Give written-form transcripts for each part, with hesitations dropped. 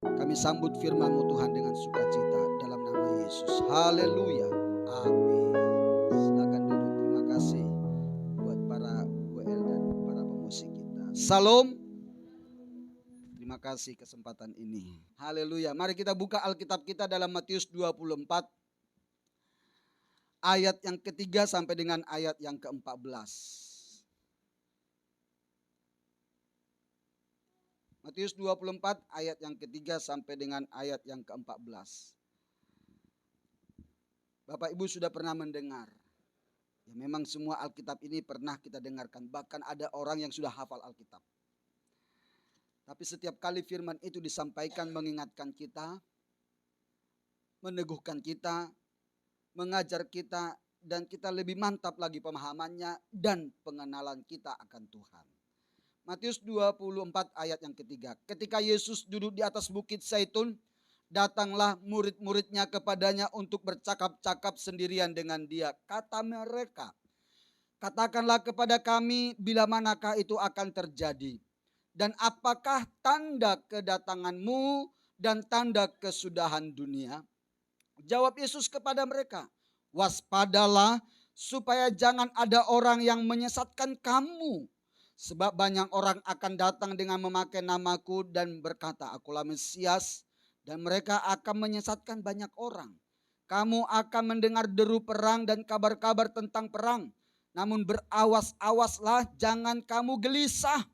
Kami sambut firman-Mu Tuhan dengan sukacita dalam nama Yesus. Haleluya. Amin. Silakan duduk. Terima kasih buat para WL dan para pemusik kita. Salam. Terima kasih kesempatan ini. Haleluya. Mari kita buka Alkitab kita dalam Matius 24 ayat yang ketiga sampai dengan ayat yang ke-14. Matius 24 ayat yang ketiga sampai dengan ayat yang ke-14. Bapak Ibu sudah pernah mendengar. Ya, memang semua Alkitab ini pernah kita dengarkan. Bahkan ada orang yang sudah hafal Alkitab. Tapi setiap kali firman itu disampaikan mengingatkan kita, meneguhkan kita, mengajar kita, dan kita lebih mantap lagi pemahamannya dan pengenalan kita akan Tuhan. Matius 24 ayat yang ketiga. Ketika Yesus duduk di atas bukit Zaitun, datanglah murid-muridnya kepadanya untuk bercakap-cakap sendirian dengan dia. Kata mereka, katakanlah kepada kami bila manakah itu akan terjadi. Dan apakah tanda kedatanganmu dan tanda kesudahan dunia? Jawab Yesus kepada mereka, waspadalah supaya jangan ada orang yang menyesatkan kamu. Sebab banyak orang akan datang dengan memakai namaku dan berkata, akulah Mesias, dan mereka akan menyesatkan banyak orang. Kamu akan mendengar deru perang dan kabar-kabar tentang perang. Namun berawas-awaslah, jangan kamu gelisah.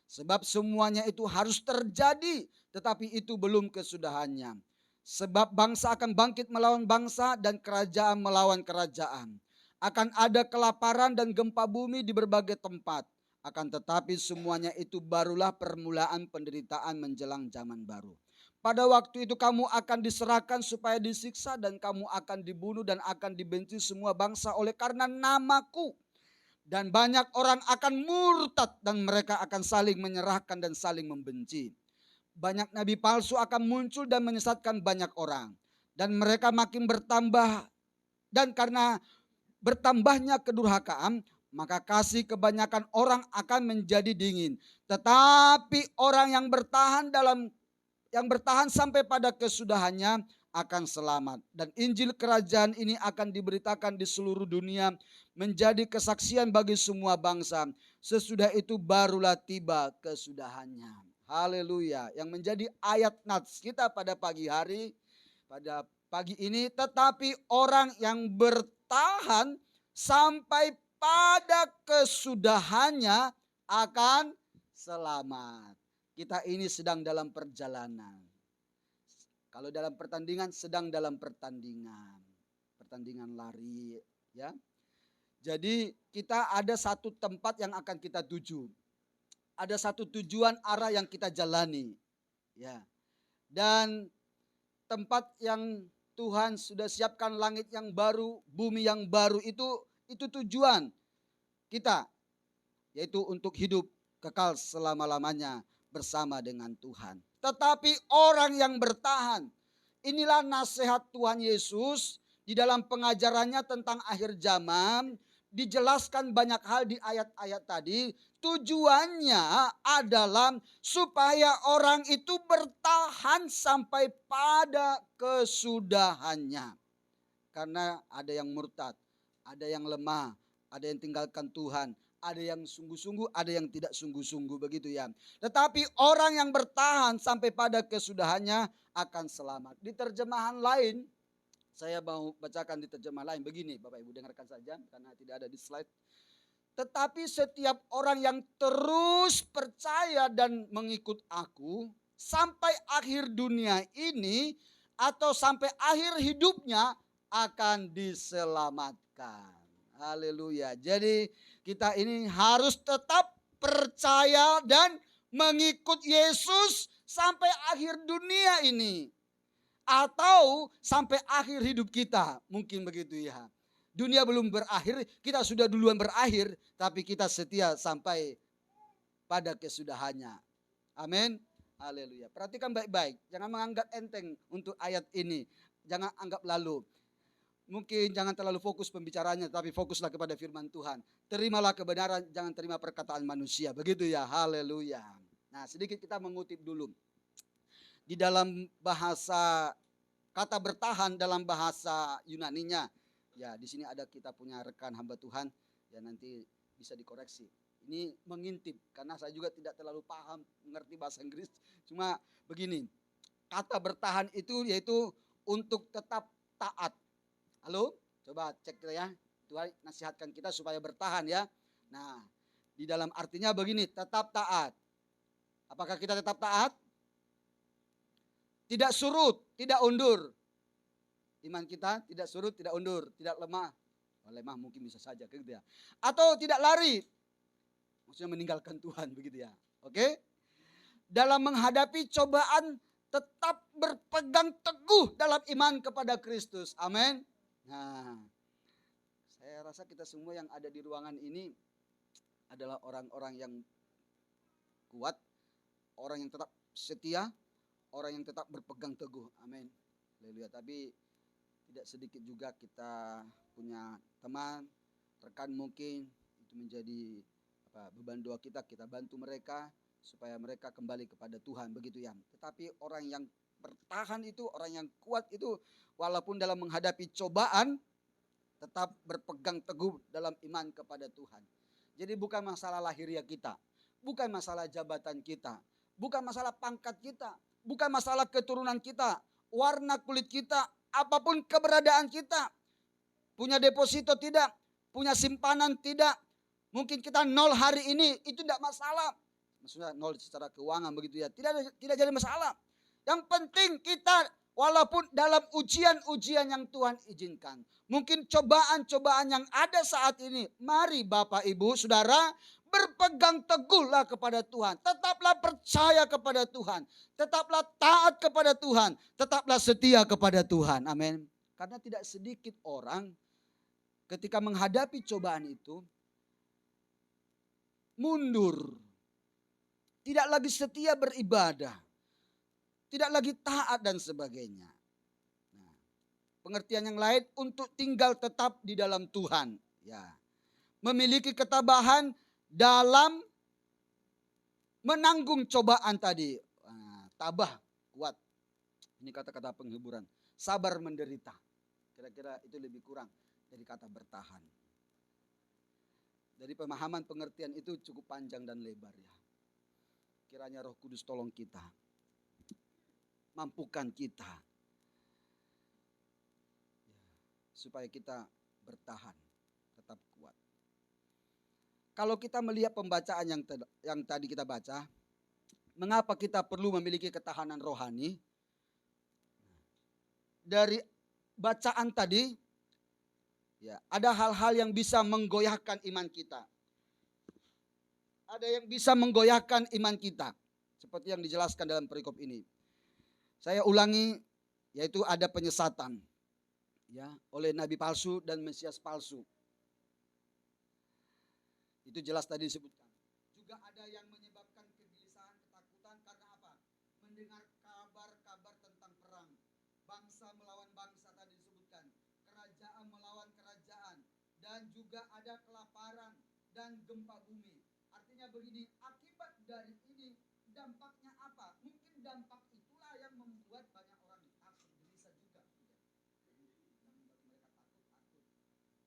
Sebab semuanya itu harus terjadi, tetapi itu belum kesudahannya. Sebab bangsa akan bangkit melawan bangsa dan kerajaan melawan kerajaan. Akan ada kelaparan dan gempa bumi di berbagai tempat. Akan tetapi semuanya itu barulah permulaan penderitaan menjelang zaman baru. Pada waktu itu kamu akan diserahkan supaya disiksa dan kamu akan dibunuh dan akan dibenci semua bangsa oleh karena namaku. Dan banyak orang akan murtad dan mereka akan saling menyerahkan dan saling membenci. Banyak nabi palsu akan muncul dan menyesatkan banyak orang. Dan mereka makin bertambah. Dan karena bertambahnya kedurhakaan, maka kasih kebanyakan orang akan menjadi dingin. Tetapi orang yang bertahan sampai pada kesudahannya akan selamat. Dan Injil kerajaan ini akan diberitakan di seluruh dunia menjadi kesaksian bagi semua bangsa. Sesudah itu barulah tiba kesudahannya. Haleluya. Yang menjadi ayat nats kita pada pagi hari, pada pagi ini, tetapi orang yang bertahan sampai pada kesudahannya akan selamat. Kita ini sedang dalam perjalanan. Kalau dalam pertandingan, sedang dalam pertandingan. Pertandingan lari, ya. Jadi kita ada satu tempat yang akan kita tuju. Ada satu tujuan arah yang kita jalani, ya. Dan tempat yang Tuhan sudah siapkan, langit yang baru, bumi yang baru, itu tujuan kita, yaitu untuk hidup kekal selama-lamanya bersama dengan Tuhan. Tetapi orang yang bertahan, inilah nasihat Tuhan Yesus di dalam pengajarannya tentang akhir zaman. Dijelaskan banyak hal di ayat-ayat tadi. Tujuannya adalah supaya orang itu bertahan sampai pada kesudahannya. Karena ada yang murtad, ada yang lemah, ada yang tinggalkan Tuhan, ada yang sungguh-sungguh, ada yang tidak sungguh-sungguh, begitu ya. Tetapi orang yang bertahan sampai pada kesudahannya akan selamat. Di terjemahan lain, saya mau bacakan di terjemahan lain begini, Bapak Ibu dengarkan saja karena tidak ada di slide. Tetapi setiap orang yang terus percaya dan mengikut aku sampai akhir dunia ini atau sampai akhir hidupnya akan diselamatkan. Haleluya. Jadi kita ini harus tetap percaya dan mengikut Yesus sampai akhir dunia ini. Atau sampai akhir hidup kita. Mungkin begitu ya. Dunia belum berakhir, kita sudah duluan berakhir. Tapi kita setia sampai pada kesudahannya. Amin. Haleluya. Perhatikan baik-baik. Jangan menganggap enteng untuk ayat ini. Jangan anggap lalu. Mungkin jangan terlalu fokus pembicaranya, tapi fokuslah kepada firman Tuhan. Terimalah kebenaran, jangan terima perkataan manusia. Begitu ya, haleluya. Nah, sedikit kita mengutip dulu. Di dalam bahasa kata bertahan dalam bahasa Yunaninya, ya di sini ada kita punya rekan hamba Tuhan, ya nanti bisa dikoreksi. Ini mengintip karena saya juga tidak terlalu paham mengerti bahasa Inggris. Cuma begini, kata bertahan itu yaitu untuk tetap taat. Halo, coba cek ya. Tuhan nasihatkan kita supaya bertahan ya. Nah, di dalam artinya begini, tetap taat. Apakah kita tetap taat? Tidak surut, tidak undur. Iman kita tidak surut, tidak undur, tidak lemah. Lemah mungkin bisa saja gitu ya. Atau tidak lari. Maksudnya meninggalkan Tuhan begitu ya. Oke? Dalam menghadapi cobaan tetap berpegang teguh dalam iman kepada Kristus. Amin. Nah, saya rasa kita semua yang ada di ruangan ini adalah orang-orang yang kuat, orang yang tetap setia, orang yang tetap berpegang teguh. Amin. Haleluya. Tapi tidak sedikit juga kita punya teman, rekan mungkin itu menjadi beban doa kita bantu mereka supaya mereka kembali kepada Tuhan begitu ya. Tetapi orang yang bertahan itu, orang yang kuat itu walaupun dalam menghadapi cobaan tetap berpegang teguh dalam iman kepada Tuhan. Jadi bukan masalah lahiriah kita, bukan masalah jabatan kita, bukan masalah pangkat kita, bukan masalah keturunan kita, warna kulit kita, apapun keberadaan kita, punya deposito tidak, punya simpanan tidak, mungkin kita nol hari ini, itu tidak masalah. Maksudnya nol secara keuangan begitu ya, tidak jadi masalah. Yang penting kita walaupun dalam ujian-ujian yang Tuhan izinkan, mungkin cobaan-cobaan yang ada saat ini, mari Bapak Ibu Saudara berpegang teguhlah kepada Tuhan. Tetaplah percaya kepada Tuhan. Tetaplah taat kepada Tuhan. Tetaplah setia kepada Tuhan. Amin. Karena tidak sedikit orang ketika menghadapi cobaan itu mundur. Tidak lagi setia beribadah. Tidak lagi taat dan sebagainya. Nah, pengertian yang lain untuk tinggal tetap di dalam Tuhan. Ya. Memiliki ketabahan dalam menanggung cobaan tadi. Nah, tabah, kuat. Ini kata-kata penghiburan. Sabar menderita. Kira-kira itu lebih kurang dari kata bertahan. Dari pemahaman pengertian itu cukup panjang dan lebar ya. Kiranya Roh Kudus tolong kita. Mampukan kita. Supaya kita bertahan. Tetap kuat. Kalau kita melihat pembacaan yang tadi kita baca. Mengapa kita perlu memiliki ketahanan rohani? Dari bacaan tadi. Ya, ada hal-hal yang bisa menggoyahkan iman kita. Ada yang bisa menggoyahkan iman kita. Seperti yang dijelaskan dalam perikop ini. Saya ulangi, yaitu ada penyesatan. Ya, oleh nabi palsu dan mesias palsu. Itu jelas tadi disebutkan. Juga ada yang menyebabkan kegelisahan, ketakutan karena apa? Mendengar kabar-kabar tentang perang. Bangsa melawan bangsa tadi disebutkan. Kerajaan melawan kerajaan. Dan juga ada kelaparan dan gempa bumi. Artinya begini, akibat dari ini dampaknya apa? Mungkin dampak itulah yang membuat banyak orang takut, gelisah juga. Namun bagi mereka takut.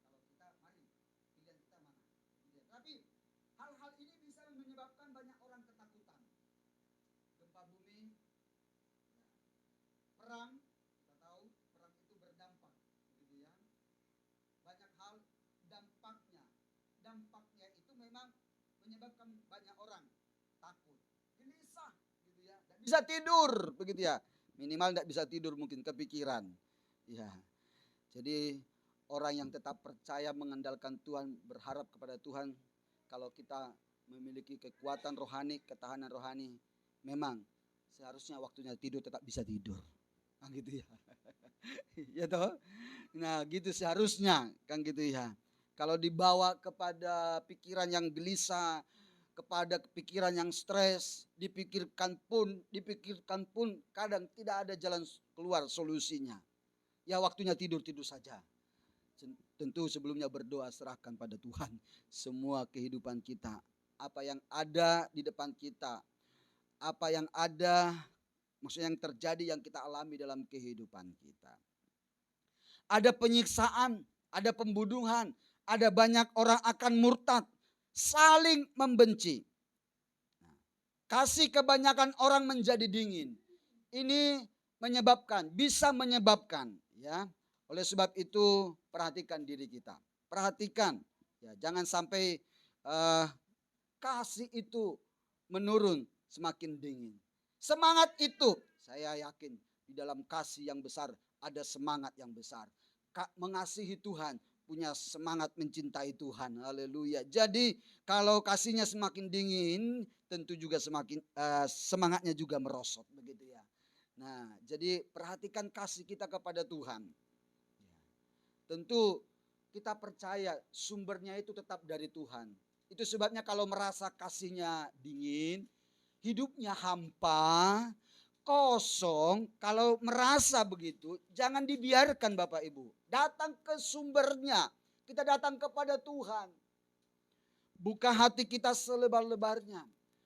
Kalau kita, mari pilihan kita mana? Tapi hal-hal ini bisa menyebabkan banyak orang ketakutan. Gempa bumi, perang, kita tahu perang itu berdampak, gitu ya. Banyak hal dampaknya itu memang menyebabkan banyak orang takut, gelisah, gitu ya. Tidak bisa tidur, begitu ya. Minimal tidak bisa tidur mungkin kepikiran. Ya. Jadi orang yang tetap percaya mengandalkan Tuhan, berharap kepada Tuhan, kalau kita memiliki kekuatan rohani, ketahanan rohani, memang seharusnya waktunya tidur tetap bisa tidur. Kan gitu ya. Ya toh? Nah, gitu seharusnya, kan gitu ya. Kalau dibawa kepada pikiran yang gelisah, kepada pikiran yang stres, dipikirkan pun kadang tidak ada jalan keluar solusinya. Ya waktunya tidur saja. Tentu sebelumnya berdoa, serahkan pada Tuhan semua kehidupan kita. Apa yang ada di depan kita, apa yang ada Maksudnya yang terjadi, yang kita alami dalam kehidupan kita. Ada penyiksaan, ada pembunuhan, ada banyak orang akan murtad, saling membenci. Kasih kebanyakan orang menjadi dingin. Ini bisa menyebabkan ya. Oleh sebab itu perhatikan diri kita. Perhatikan ya, jangan sampai kasih itu menurun, semakin dingin. Semangat itu, saya yakin di dalam kasih yang besar ada semangat yang besar. Mengasihi Tuhan, punya semangat mencintai Tuhan. Haleluya. Jadi kalau kasihnya semakin dingin, tentu juga semakin semangatnya juga merosot, begitu ya. Nah, jadi perhatikan kasih kita kepada Tuhan. Tentu kita percaya sumbernya itu tetap dari Tuhan. Itu sebabnya kalau merasa kasihnya dingin, hidupnya hampa, kosong, kalau merasa begitu, jangan dibiarkan Bapak Ibu. Datang ke sumbernya. Kita datang kepada Tuhan. Buka hati kita selebar-lebarnya.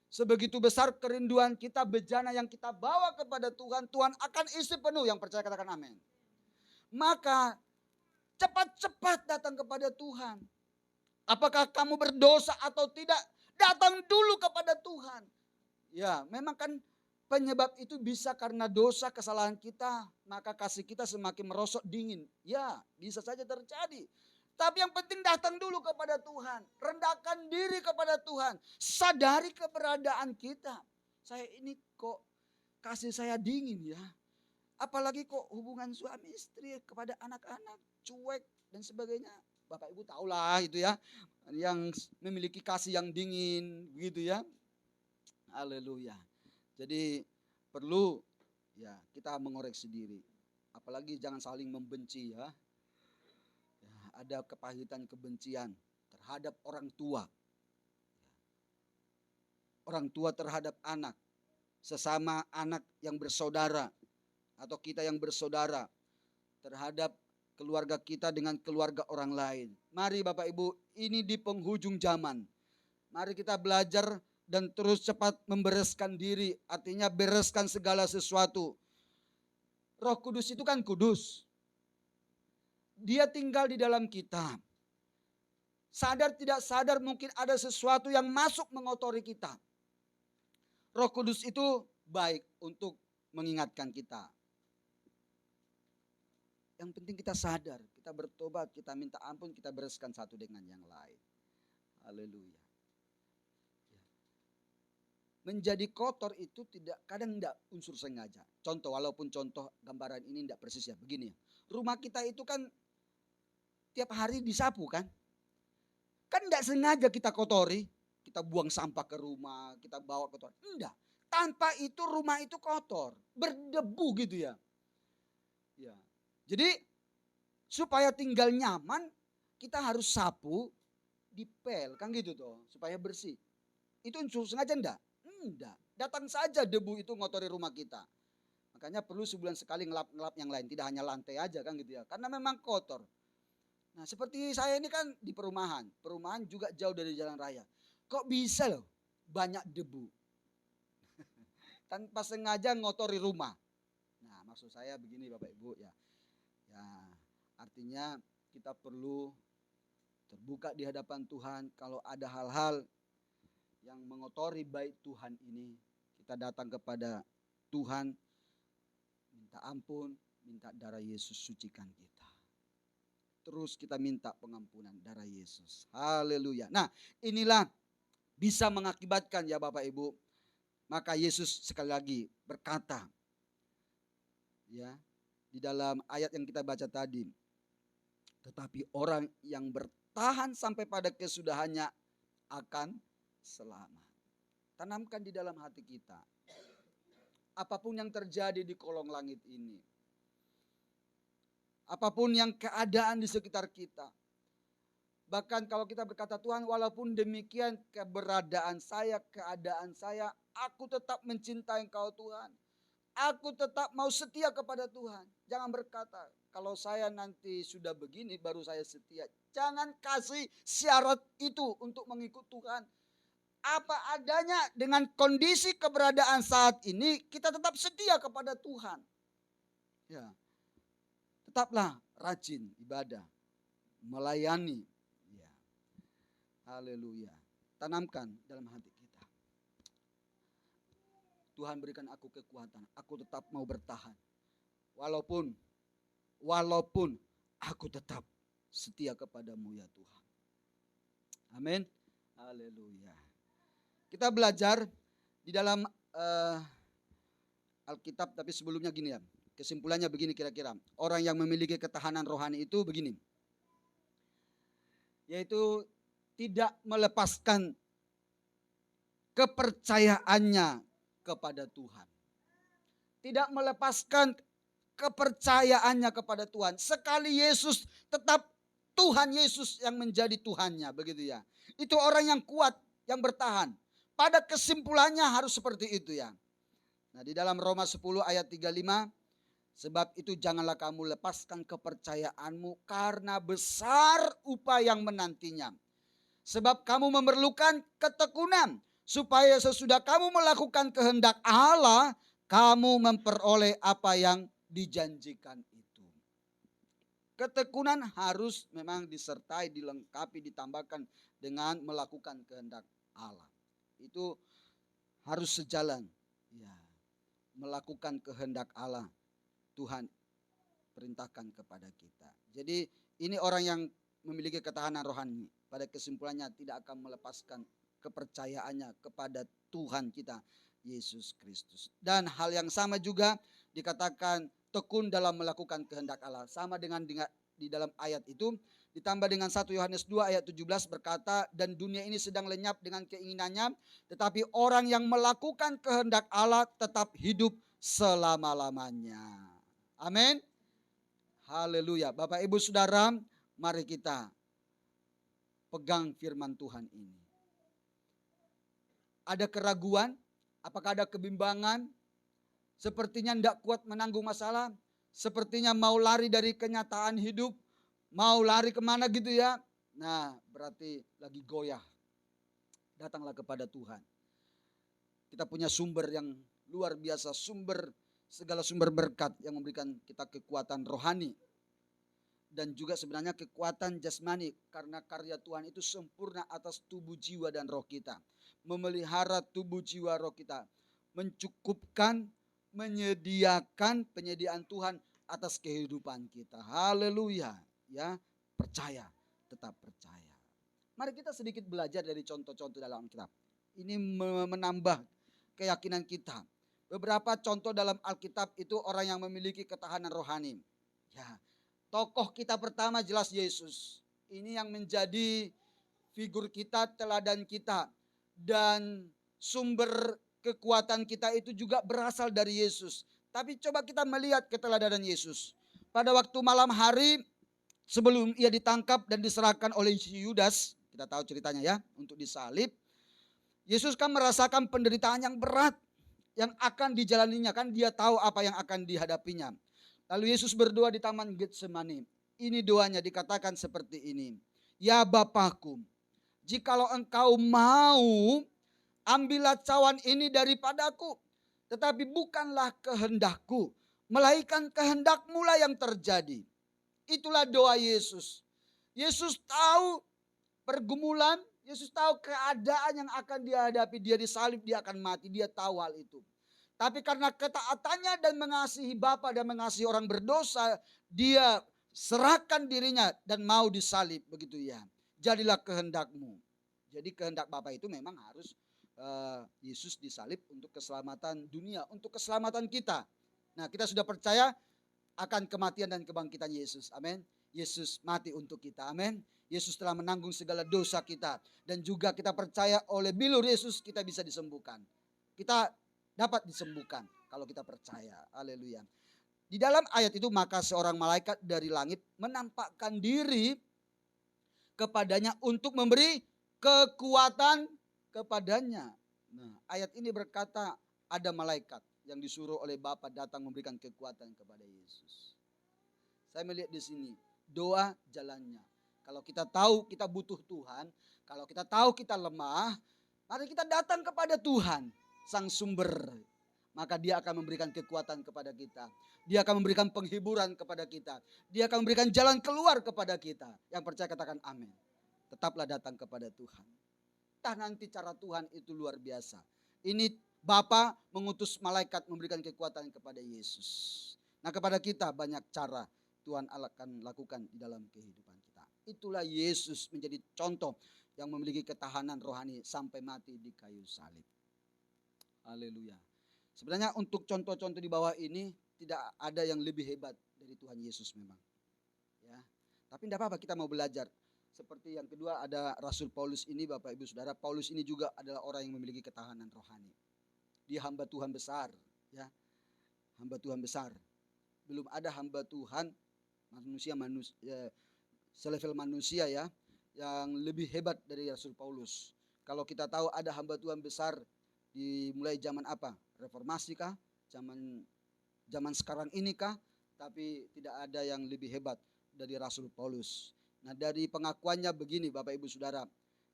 Sebegitu besar kerinduan kita, bejana yang kita bawa kepada Tuhan, Tuhan akan isi penuh. Yang percaya katakan amin. Maka cepat-cepat datang kepada Tuhan. Apakah kamu berdosa atau tidak? Datang dulu kepada Tuhan. Ya, memang kan penyebab itu bisa karena dosa, kesalahan kita. Maka kasih kita semakin merosot dingin. Ya, bisa saja terjadi. Tapi yang penting datang dulu kepada Tuhan. Rendahkan diri kepada Tuhan. Sadari keberadaan kita. Saya ini kok kasih saya dingin ya. Apalagi kok hubungan suami istri kepada anak-anak cuek dan sebagainya. Bapak Ibu tahulah itu ya. Yang memiliki kasih yang dingin begitu ya. Haleluya. Jadi perlu ya kita mengoreksi diri. Apalagi jangan saling membenci ya. Ada kepahitan kebencian terhadap orang tua. Orang tua terhadap anak. Sesama anak yang bersaudara. Atau kita yang bersaudara. Terhadap keluarga kita dengan keluarga orang lain. Mari Bapak Ibu, ini di penghujung zaman. Mari kita belajar dan terus cepat membereskan diri. Artinya bereskan segala sesuatu. Roh Kudus itu kan kudus. Dia tinggal di dalam kita. Sadar tidak sadar mungkin ada sesuatu yang masuk mengotori kita. Roh Kudus itu baik untuk mengingatkan kita. Yang penting kita sadar, kita bertobat, kita minta ampun, kita bereskan satu dengan yang lain. Haleluya. Menjadi kotor itu kadang tidak unsur sengaja. Contoh, walaupun contoh gambaran ini tidak persis ya, begini ya. Rumah kita itu kan tiap hari disapu kan. Kan tidak sengaja kita kotori. Kita buang sampah ke rumah, kita bawa kotor. Enggak. Tanpa itu rumah itu kotor. Berdebu gitu ya. Ya. Jadi supaya tinggal nyaman kita harus sapu, dipel kan gitu tuh. Supaya bersih. Itu unsur sengaja enggak? Enggak. Datang saja debu itu ngotori rumah kita. Makanya perlu sebulan sekali ngelap-ngelap yang lain. Tidak hanya lantai aja kan gitu ya. Karena memang kotor. Nah seperti saya ini kan di perumahan. Perumahan juga jauh dari jalan raya. Kok bisa loh banyak debu. Tanpa sengaja ngotori rumah. Nah maksud saya begini Bapak Ibu ya. Ya artinya kita perlu terbuka di hadapan Tuhan. Kalau ada hal-hal yang mengotori bait Tuhan ini. Kita datang kepada Tuhan. Minta ampun. Minta darah Yesus sucikan kita. Terus kita minta pengampunan darah Yesus. Haleluya. Nah inilah bisa mengakibatkan ya Bapak Ibu. Maka Yesus sekali lagi berkata. Ya. Di dalam ayat yang kita baca tadi. Tetapi orang yang bertahan sampai pada kesudahannya akan selamat. Tanamkan di dalam hati kita. Apapun yang terjadi di kolong langit ini. Apapun yang keadaan di sekitar kita. Bahkan kalau kita berkata Tuhan walaupun demikian keberadaan saya, keadaan saya. Aku tetap mencintai Engkau Tuhan. Aku tetap mau setia kepada Tuhan. Jangan berkata kalau saya nanti sudah begini baru saya setia. Jangan kasih syarat itu untuk mengikut Tuhan. apa adanya dengan kondisi keberadaan saat ini, kita tetap setia kepada Tuhan. Ya, tetaplah rajin ibadah, melayani. Ya, haleluya. Tanamkan dalam hati kita. Tuhan berikan aku kekuatan, aku tetap mau bertahan. Walaupun aku tetap setia kepadamu ya Tuhan. Amin. Haleluya. Kita belajar di dalam Alkitab, tapi sebelumnya gini ya. Kesimpulannya begini kira-kira. Orang yang memiliki ketahanan rohani itu begini. Yaitu tidak melepaskan kepercayaannya kepada Tuhan. Tidak melepaskan kepercayaannya kepada Tuhan. Sekali Yesus, tetap Tuhan Yesus yang menjadi Tuhannya, begitu ya. Itu orang yang kuat, yang bertahan. Pada kesimpulannya harus seperti itu ya. Nah, di dalam Roma 10 ayat 35, sebab itu janganlah kamu lepaskan kepercayaanmu karena besar upaya yang menantinya. Sebab kamu memerlukan ketekunan supaya sesudah kamu melakukan kehendak Allah, kamu memperoleh apa yang dijanjikan itu. Ketekunan harus memang disertai, dilengkapi, ditambahkan dengan melakukan kehendak Allah. Itu harus sejalan. Ya, melakukan kehendak Allah. Tuhan perintahkan kepada kita. Jadi ini orang yang memiliki ketahanan rohani. Pada kesimpulannya tidak akan melepaskan kepercayaannya kepada Tuhan kita, Yesus Kristus. Dan hal yang sama juga dikatakan tekun dalam melakukan kehendak Allah. Sama dengan di dalam ayat itu. Ditambah dengan 1 Yohanes 2 ayat 17 berkata, dan dunia ini sedang lenyap dengan keinginannya. Tetapi orang yang melakukan kehendak Allah tetap hidup selama-lamanya. Amin. Haleluya. Bapak Ibu Saudara, mari kita pegang firman Tuhan ini. Ada keraguan? Apakah ada kebimbangan? Sepertinya tidak kuat menanggung masalah. Sepertinya mau lari dari kenyataan hidup. Mau lari kemana gitu ya. Nah, berarti lagi goyah. Datanglah kepada Tuhan. Kita punya sumber yang luar biasa. Segala sumber berkat yang memberikan kita kekuatan rohani. Dan juga sebenarnya kekuatan jasmani. Karena karya Tuhan itu sempurna atas tubuh, jiwa, dan roh kita. Memelihara tubuh, jiwa, roh kita. Mencukupkan, menyediakan penyediaan Tuhan atas kehidupan kita. Haleluya. Ya, percaya, tetap percaya. Mari kita sedikit belajar dari contoh-contoh dalam Alkitab. Ini menambah keyakinan kita. Beberapa contoh dalam Alkitab itu orang yang memiliki ketahanan rohani. Ya, tokoh kita pertama jelas Yesus. Ini yang menjadi figur kita, teladan kita. Dan sumber kekuatan kita itu juga berasal dari Yesus. Tapi coba kita melihat keteladanan Yesus. Pada waktu malam hari sebelum ia ditangkap dan diserahkan oleh Yudas, kita tahu ceritanya ya, untuk disalib. Yesus kan merasakan penderitaan yang berat yang akan dijalaninya, kan dia tahu apa yang akan dihadapinya. Lalu Yesus berdoa di Taman Getsemani. Ini doanya dikatakan seperti ini. Ya Bapakku, jikalau engkau mau, ambillah cawan ini daripadaku. Tetapi bukanlah kehendakku, melainkan kehendakmu lah yang terjadi. Itulah doa Yesus. Yesus tahu pergumulan, Yesus tahu keadaan yang akan dihadapi. Dia disalib, dia akan mati, dia tahu hal itu. Tapi karena ketaatannya dan mengasihi Bapa dan mengasihi orang berdosa, dia serahkan dirinya dan mau disalib, begitu ya. Jadilah kehendakmu. Jadi kehendak Bapa itu memang harus Yesus disalib untuk keselamatan dunia, untuk keselamatan kita. Nah, kita sudah percaya akan kematian dan kebangkitan Yesus. Amin. Yesus mati untuk kita. Amin. Yesus telah menanggung segala dosa kita. Dan juga kita percaya oleh bilur Yesus kita bisa disembuhkan. Kita dapat disembuhkan kalau kita percaya. Haleluya. Di dalam ayat itu maka seorang malaikat dari langit menampakkan diri kepadanya untuk memberi kekuatan kepadanya. Nah, ayat ini berkata ada malaikat yang disuruh oleh Bapa datang memberikan kekuatan kepada Yesus. Saya melihat di sini doa jalannya. Kalau kita tahu kita butuh Tuhan, kalau kita tahu kita lemah, Mari kita datang kepada Tuhan, Sang Sumber. Maka Dia akan memberikan kekuatan kepada kita. Dia akan memberikan penghiburan kepada kita. Dia akan memberikan jalan keluar kepada kita. Yang percaya katakan amin. Tetaplah datang kepada Tuhan. Entah nanti cara Tuhan itu luar biasa. Ini Bapa mengutus malaikat memberikan kekuatan kepada Yesus. Nah, kepada kita banyak cara Tuhan akan lakukan di dalam kehidupan kita. Itulah Yesus menjadi contoh yang memiliki ketahanan rohani sampai mati di kayu salib. Haleluya. Sebenarnya untuk contoh-contoh di bawah ini tidak ada yang lebih hebat dari Tuhan Yesus memang. Ya. Tapi tidak apa-apa, kita mau belajar. Seperti yang kedua ada Rasul Paulus ini, Bapak Ibu Saudara. Paulus ini juga adalah orang yang memiliki ketahanan rohani. Dia hamba Tuhan besar, ya. Hamba Tuhan besar. Belum ada hamba Tuhan manusia selevel manusia ya yang lebih hebat dari Rasul Paulus. Kalau kita tahu ada hamba Tuhan besar dimulai zaman apa? Reformasi kah? Zaman sekarang ini kah? Tapi tidak ada yang lebih hebat dari Rasul Paulus. Nah, dari pengakuannya begini Bapak Ibu Saudara,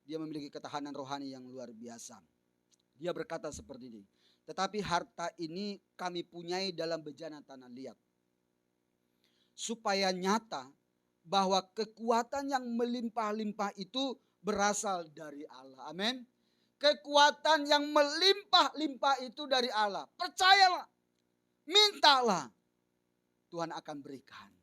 dia memiliki ketahanan rohani yang luar biasa. Dia berkata seperti ini, tetapi harta ini kami punyai dalam bejana tanah liat, supaya nyata bahwa kekuatan yang melimpah-limpah itu berasal dari Allah. Amin. Kekuatan yang melimpah-limpah itu dari Allah. Percayalah, mintalah, Tuhan akan berikan.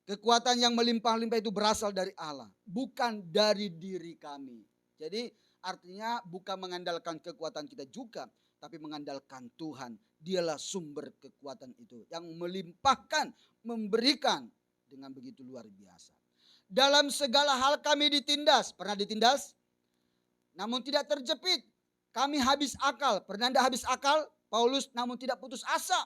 Kekuatan yang melimpah-limpah itu berasal dari Allah, bukan dari diri kami. Jadi artinya bukan mengandalkan kekuatan kita juga, tapi mengandalkan Tuhan. Dialah sumber kekuatan itu yang melimpahkan, memberikan dengan begitu luar biasa. Dalam segala hal kami ditindas. Pernah ditindas? Namun tidak terjepit. Kami habis akal. Pernah tidak habis akal? Paulus namun tidak putus asa.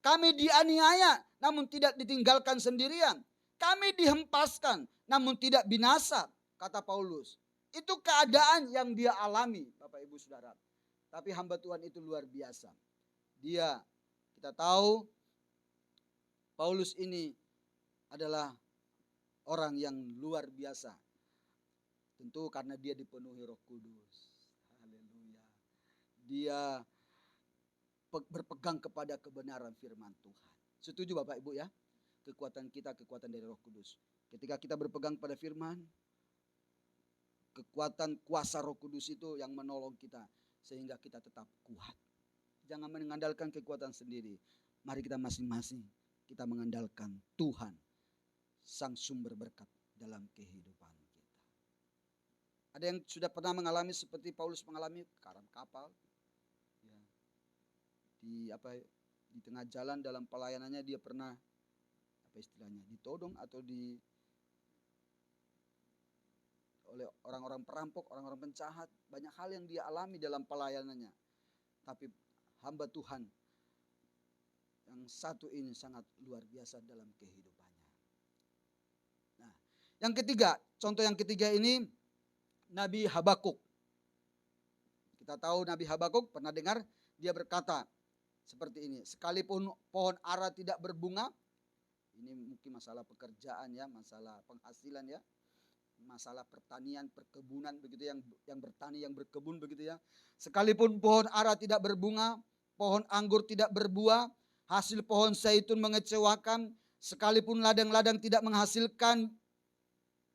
Kami dianiaya namun tidak ditinggalkan sendirian. Kami dihempaskan namun tidak binasa, kata Paulus. Itu keadaan yang dia alami, Bapak Ibu Saudara. Tapi hamba Tuhan itu luar biasa. Kita tahu Paulus ini adalah orang yang luar biasa. Tentu karena dia dipenuhi Roh Kudus. Haleluya. Dia berpegang kepada kebenaran firman Tuhan. Setuju Bapak Ibu ya? Kekuatan kita, kekuatan dari Roh Kudus. Ketika kita berpegang pada firman, kekuatan kuasa Roh Kudus itu yang menolong kita sehingga kita tetap kuat. Jangan mengandalkan kekuatan sendiri. Mari kita masing-masing kita mengandalkan Tuhan, Sang Sumber berkat dalam kehidupan kita. Ada yang sudah pernah mengalami seperti Paulus mengalami karam kapal, ya. Di tengah jalan dalam pelayanannya dia pernah ditodong atau oleh orang-orang perampok, orang-orang penjahat. Banyak hal yang dia alami dalam pelayanannya. Tapi hamba Tuhan yang satu ini sangat luar biasa dalam kehidupannya. Nah, yang ketiga, contoh yang ketiga ini Nabi Habakuk. Kita tahu Nabi Habakuk, pernah dengar dia berkata seperti ini, sekalipun pohon ara tidak berbunga, ini mungkin masalah pekerjaan ya, masalah penghasilan ya, masalah pertanian, perkebunan begitu, yang bertani, yang berkebun begitu ya. Sekalipun pohon ara tidak berbunga, pohon anggur tidak berbuah, hasil pohon zaitun mengecewakan, sekalipun ladang-ladang tidak menghasilkan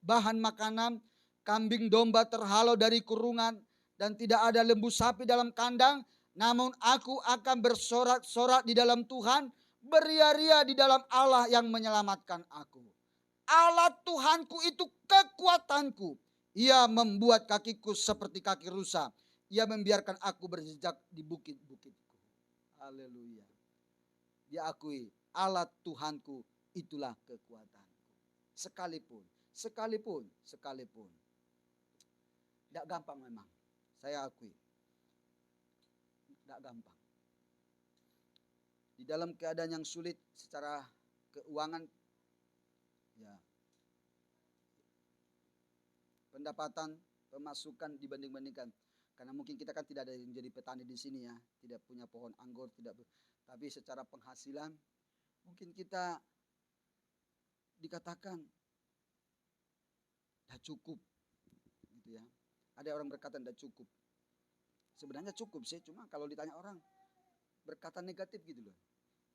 bahan makanan, kambing domba terhalau dari kurungan, dan tidak ada lembu sapi dalam kandang, namun aku akan bersorak-sorak di dalam Tuhan, beria-ria di dalam Allah yang menyelamatkan aku. Allah Tuhanku itu kekuatanku. Ia membuat kakiku seperti kaki rusa. Ia membiarkan aku berjejak di bukit-bukitku. Haleluya. Dia akui Allah Tuhanku itulah kekuatanku. Sekalipun. Tidak gampang memang. Saya akui. Tidak gampang. Di dalam keadaan yang sulit secara keuangan, ya, pendapatan, pemasukan dibanding-bandingkan. Karena mungkin kita kan tidak ada yang jadi petani di sini ya, tidak punya pohon anggur, tapi secara penghasilan mungkin kita dikatakan tidak cukup, gitu ya. Ada orang berkata tidak cukup. Sebenarnya cukup sih, cuma kalau ditanya orang berkata negatif gitu loh.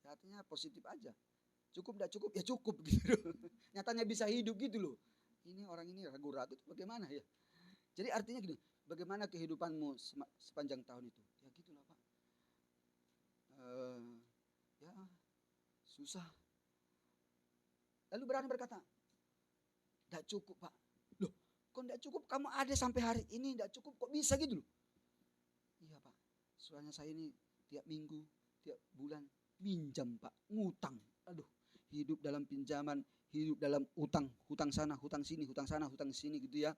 Ya, artinya positif aja. Cukup tidak cukup, ya cukup gitu loh. Nyatanya bisa hidup gitu loh. Ini orang ini ragu-ragu itu bagaimana ya? Jadi artinya gini, bagaimana kehidupanmu sepanjang tahun itu? Ya gitulah Pak. Ya susah. Lalu berani berkata, tidak cukup Pak. Loh, kok tidak cukup? Kamu ada sampai hari ini tidak cukup, kok bisa gitu loh? Iya Pak, soalnya saya ini tiap minggu, tiap bulan minjam Pak, ngutang. Aduh, hidup dalam pinjaman, hidup dalam utang, hutang sana, hutang sini, hutang sana, hutang sini gitu ya.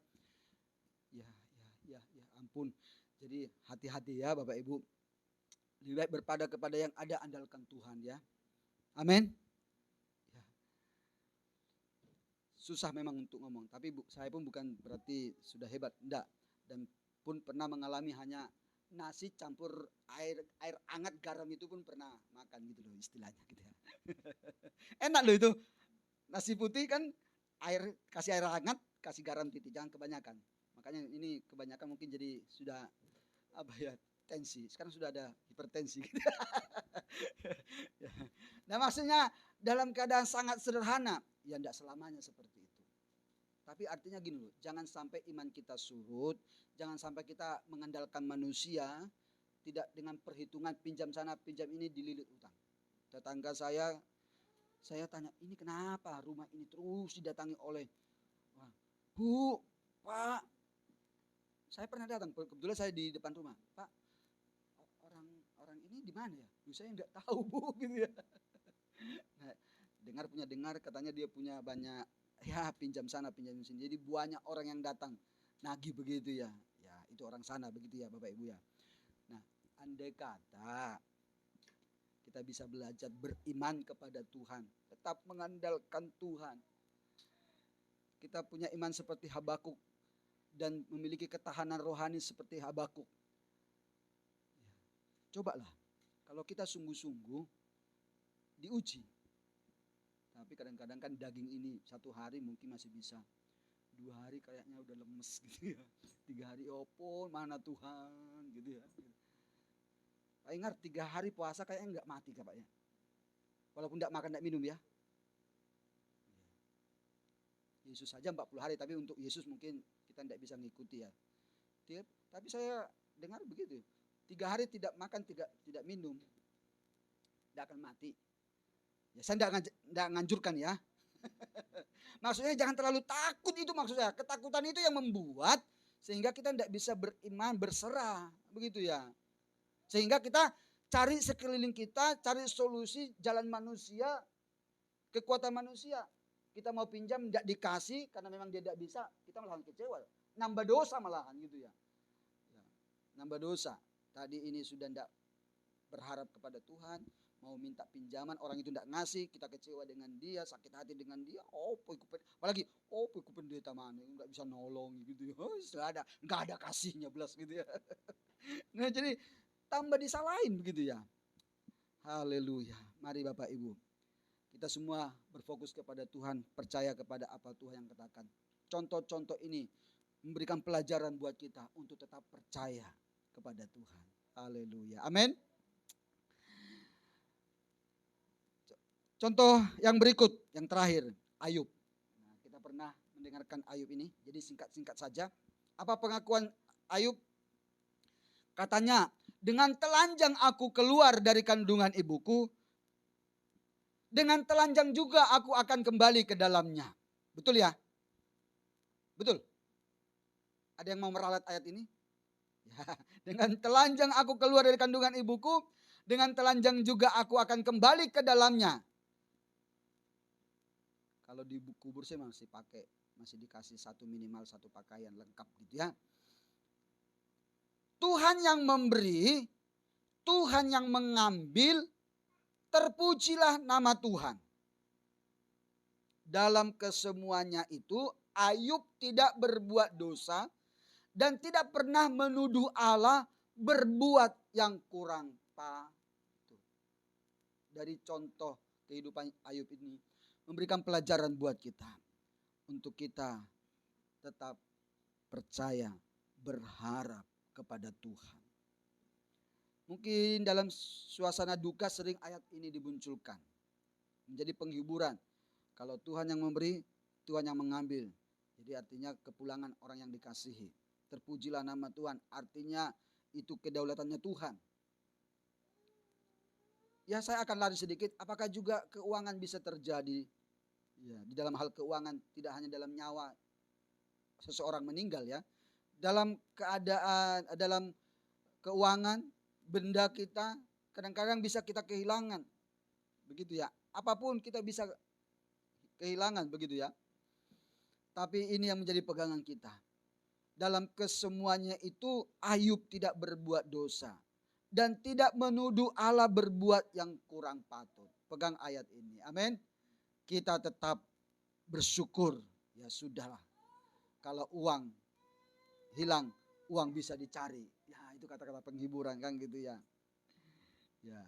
Ya ampun. Jadi hati-hati ya Bapak Ibu. Lebih baik berpada kepada yang ada, andalkan Tuhan ya. Amin. Ya. Susah memang untuk ngomong, tapi saya pun bukan berarti sudah hebat, enggak. Dan pun pernah mengalami hanya nasi campur air hangat garam itu pun pernah makan gitu loh istilahnya gitu ya. Enak loh itu. Nasi putih kan kasih air hangat, kasih garam titik, jangan kebanyakan. Makanya ini kebanyakan mungkin jadi sudah apa ya, tensi. Sekarang sudah ada hipertensi. Nah maksudnya dalam keadaan sangat sederhana, ya tidak selamanya seperti itu. Tapi artinya gini loh, jangan sampai iman kita surut, jangan sampai kita mengandalkan manusia, tidak dengan perhitungan pinjam sana, pinjam ini, dililit utang. Tetangga saya tanya, ini kenapa rumah ini terus didatangi oleh, Bu, Pak, saya pernah datang, kebetulan saya di depan rumah, Pak, orang ini di mana ya? Saya nggak tahu Bu, gitu ya. Nah, dengar katanya dia punya banyak ya pinjam sana pinjam sini, jadi banyak orang yang datang nagih begitu ya. Ya itu orang sana begitu ya Bapak Ibu ya. Nah andai kata kita bisa belajar beriman kepada Tuhan, tetap mengandalkan Tuhan, kita punya iman seperti Habakuk dan memiliki ketahanan rohani seperti Habakuk. Cobalah kalau kita sungguh-sungguh diuji. Tapi kadang-kadang kan daging ini 1 hari mungkin masih bisa, 2 hari kayaknya udah lemes gitu ya, 3 hari opo mana Tuhan gitu ya. Pak ingat 3 hari puasa kayaknya nggak mati Pak ya, walaupun nggak makan nggak minum ya. Yesus saja 40 hari, tapi untuk Yesus mungkin kita tidak bisa mengikuti ya. Tapi saya dengar begitu, 3 hari tidak makan tidak minum tidak akan mati. Ya, saya tidak nganjurkan ya. Maksudnya jangan terlalu takut, itu maksudnya. Ketakutan itu yang membuat sehingga kita tidak bisa beriman, berserah, begitu ya. Sehingga kita cari sekeliling kita, cari solusi jalan manusia, kekuatan manusia. Kita mau pinjam tidak dikasih karena memang dia tidak bisa, kita malahan kecewa, nambah dosa malahan gitu ya. Nambah dosa. Tadi ini sudah tidak berharap kepada Tuhan, mau minta pinjaman, orang itu tidak ngasih, kita kecewa dengan dia, sakit hati dengan dia, apalagi ikut pendeta mana nggak bisa nolong gitu ya, nggak ada kasihnya belas gitu ya. Nah jadi tambah disalahin begitu ya. Haleluya. Mari Bapak Ibu, kita semua berfokus kepada Tuhan, percaya kepada apa Tuhan yang katakan. Contoh-contoh ini memberikan pelajaran buat kita untuk tetap percaya kepada Tuhan. Haleluya. Amin. Contoh yang berikut, yang terakhir, Ayub. Nah, kita pernah mendengarkan Ayub ini, jadi singkat-singkat saja. Apa pengakuan Ayub? Katanya, dengan telanjang aku keluar dari kandungan ibuku, dengan telanjang juga aku akan kembali ke dalamnya. Betul ya? Betul? Ada yang mau meralat ayat ini? Ya, dengan telanjang aku keluar dari kandungan ibuku, dengan telanjang juga aku akan kembali ke dalamnya. Kalau di kubur saya masih dikasih minimal satu pakaian lengkap gitu ya. Tuhan yang memberi, Tuhan yang mengambil, terpujilah nama Tuhan. Dalam kesemuanya itu Ayub tidak berbuat dosa dan tidak pernah menuduh Allah berbuat yang kurang patut. Dari contoh kehidupan Ayub ini memberikan pelajaran buat kita, untuk kita tetap percaya, berharap kepada Tuhan. Mungkin dalam suasana duka sering ayat ini dimunculkan. Menjadi penghiburan. Kalau Tuhan yang memberi, Tuhan yang mengambil. Jadi artinya kepulangan orang yang dikasihi. Terpujilah nama Tuhan. Artinya itu kedaulatannya Tuhan. Ya, saya akan lari sedikit. Apakah juga keuangan bisa terjadi? Ya, di dalam hal keuangan, tidak hanya dalam nyawa seseorang meninggal ya. Dalam keadaan, dalam keuangan, benda kita kadang-kadang bisa kita kehilangan. Begitu ya. Apapun kita bisa kehilangan, begitu ya. Tapi ini yang menjadi pegangan kita. Dalam kesemuanya itu Ayub tidak berbuat dosa. Dan tidak menuduh Allah berbuat yang kurang patut. Pegang ayat ini. Amin. Kita tetap bersyukur. Ya sudahlah. Kalau uang hilang, uang bisa dicari. Ya itu kata-kata penghiburan kan gitu ya. Ya.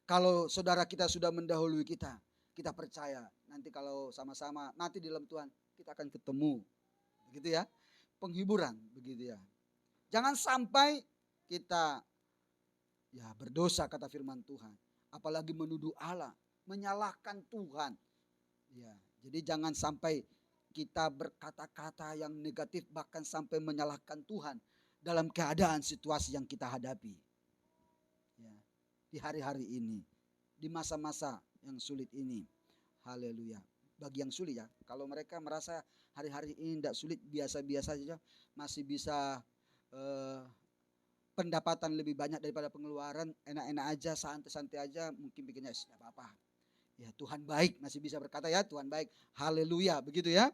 Kalau saudara kita sudah mendahului kita, kita percaya nanti kalau sama-sama mati di dalam Tuhan, kita akan ketemu. Begitu ya. Penghiburan begitu ya. Jangan sampai kita berdosa kata firman Tuhan. Apalagi menuduh Allah, menyalahkan Tuhan. Ya, jadi jangan sampai kita berkata-kata yang negatif bahkan sampai menyalahkan Tuhan dalam keadaan situasi yang kita hadapi. Ya, di hari-hari ini, di masa-masa yang sulit ini. Haleluya. Bagi yang sulit ya, kalau mereka merasa hari-hari ini tidak sulit, biasa-biasa saja, masih bisa pendapatan lebih banyak daripada pengeluaran, enak-enak aja, santai-santai aja, mungkin pikirnya tidak apa-apa. Ya Tuhan baik, masih bisa berkata ya Tuhan baik, haleluya, begitu ya.